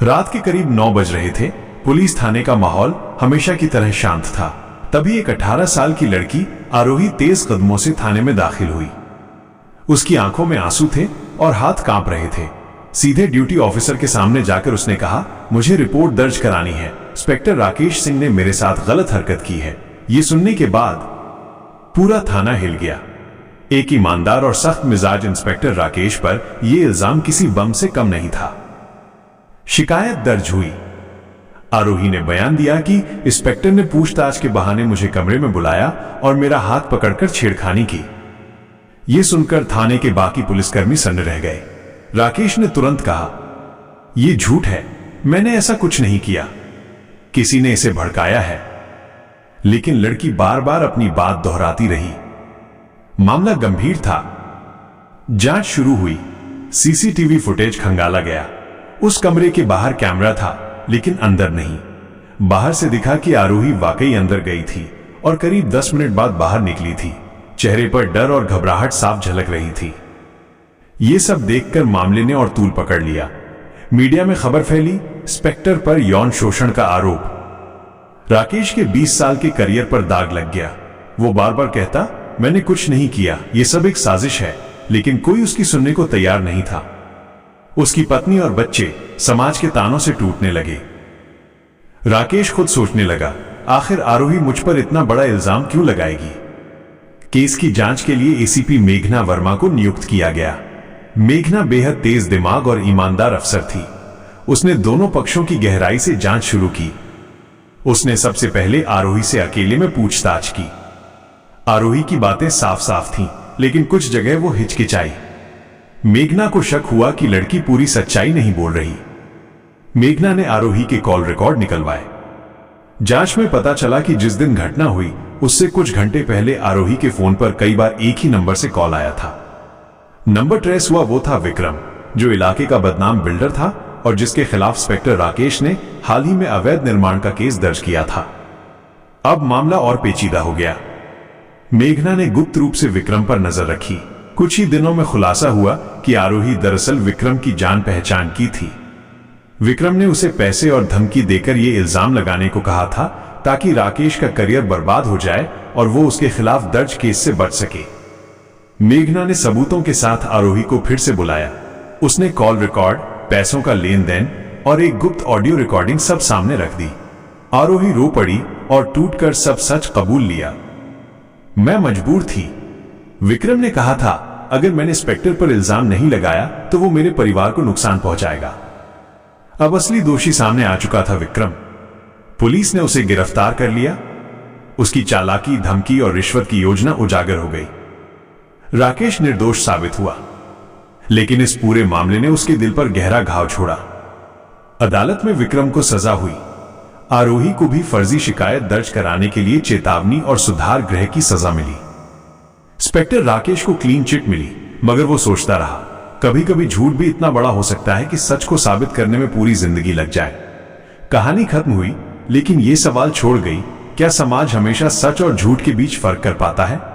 रात के करीब 9 बज रहे थे। पुलिस थाने का माहौल हमेशा की तरह शांत था। तभी एक 18 साल की लड़की आरोही तेज कदमों से थाने में दाखिल हुई। उसकी आंखों में आंसू थे और हाथ कांप रहे थे। सीधे ड्यूटी ऑफिसर के सामने जाकर उसने कहा, मुझे रिपोर्ट दर्ज करानी है। इंस्पेक्टर राकेश सिंह ने मेरे साथ गलत हरकत की है। ये सुनने के बाद पूरा थाना हिल गया। एक ईमानदार और सख्त मिजाज इंस्पेक्टर राकेश पर यह इल्जाम किसी बम से कम नहीं था। शिकायत दर्ज हुई। आरोही ने बयान दिया कि इंस्पेक्टर ने पूछताछ के बहाने मुझे कमरे में बुलाया और मेरा हाथ पकड़कर छेड़खानी की। यह सुनकर थाने के बाकी पुलिसकर्मी सन्न रह गए। राकेश ने तुरंत कहा, यह झूठ है, मैंने ऐसा कुछ नहीं किया, किसी ने इसे भड़काया है। लेकिन लड़की बार बार अपनी बात दोहराती रही। मामला गंभीर था। जांच शुरू हुई। सीसीटीवी फुटेज खंगाला गया। उस कमरे के बाहर कैमरा था, लेकिन अंदर नहीं। बाहर से दिखा कि आरोही वाकई अंदर गई थी और करीब 10 मिनट बाद बाहर निकली थी। चेहरे पर डर और घबराहट साफ झलक रही थी। यह सब देखकर मामले ने और तूल पकड़ लिया। मीडिया में खबर फैली, इंस्पेक्टर पर यौन शोषण का आरोप। राकेश के 20 साल के करियर पर दाग लग गया। वो बार बार कहता, मैंने कुछ नहीं किया, यह सब एक साजिश है। लेकिन कोई उसकी सुनने को तैयार नहीं था। उसकी पत्नी और बच्चे समाज के तानों से टूटने लगे। राकेश खुद सोचने लगा, आखिर आरोही मुझ पर इतना बड़ा इल्जाम क्यों लगाएगी। केस की जांच के लिए एसीपी मेघना वर्मा को नियुक्त किया गया। मेघना बेहद तेज दिमाग और ईमानदार अफसर थी। उसने दोनों पक्षों की गहराई से जांच शुरू की। उसने सबसे पहले आरोही से अकेले में पूछताछ की। आरोही की बातें साफ साफ थीं, लेकिन कुछ जगह वो हिचकिचाई। मेघना को शक हुआ कि लड़की पूरी सच्चाई नहीं बोल रही। मेघना ने आरोही के कॉल रिकॉर्ड निकलवाए। जांच में पता चला कि जिस दिन घटना हुई उससे कुछ घंटे पहले आरोही के फोन पर कई बार एक ही नंबर से कॉल आया था। नंबर ट्रेस हुआ। वो था विक्रम, जो इलाके का बदनाम बिल्डर था और जिसके खिलाफ इंस्पेक्टर राकेश ने हाल ही में अवैध निर्माण का केस दर्ज किया था। अब मामला और पेचीदा हो गया। मेघना ने गुप्त रूप से विक्रम पर नजर रखी। कुछ ही दिनों में खुलासा हुआ कि आरोही दरअसल विक्रम की जान पहचान की थी। विक्रम ने उसे पैसे और धमकी देकर यह इल्जाम लगाने को कहा था ताकि राकेश का करियर बर्बाद हो जाए और वो उसके खिलाफ दर्ज केस से बच सके। मेघना ने सबूतों के साथ आरोही को फिर से बुलाया। उसने कॉल रिकॉर्ड, पैसों का लेन देन और एक गुप्त ऑडियो रिकॉर्डिंग सब सामने रख दी। आरोही रो पड़ी और टूटकर सब सच कबूल लिया। मैं मजबूर थी, विक्रम ने कहा था। अगर मैंने इंस्पेक्टर पर इल्जाम नहीं लगाया तो वो मेरे परिवार को नुकसान पहुंचाएगा। अब असली दोषी सामने आ चुका था, विक्रम। पुलिस ने उसे गिरफ्तार कर लिया। उसकी चालाकी, धमकी और रिश्वत की योजना उजागर हो गई। राकेश निर्दोष साबित हुआ, लेकिन इस पूरे मामले ने उसके दिल पर गहरा घाव छोड़ा। अदालत में विक्रम को सजा हुई। आरोही को भी फर्जी शिकायत दर्ज कराने के लिए चेतावनी और सुधार गृह की सजा मिली। इंस्पेक्टर राकेश को क्लीन चिट मिली, मगर वो सोचता रहा, कभी कभी झूठ भी इतना बड़ा हो सकता है कि सच को साबित करने में पूरी जिंदगी लग जाए। कहानी खत्म हुई, लेकिन ये सवाल छोड़ गई, क्या समाज हमेशा सच और झूठ के बीच फर्क कर पाता है?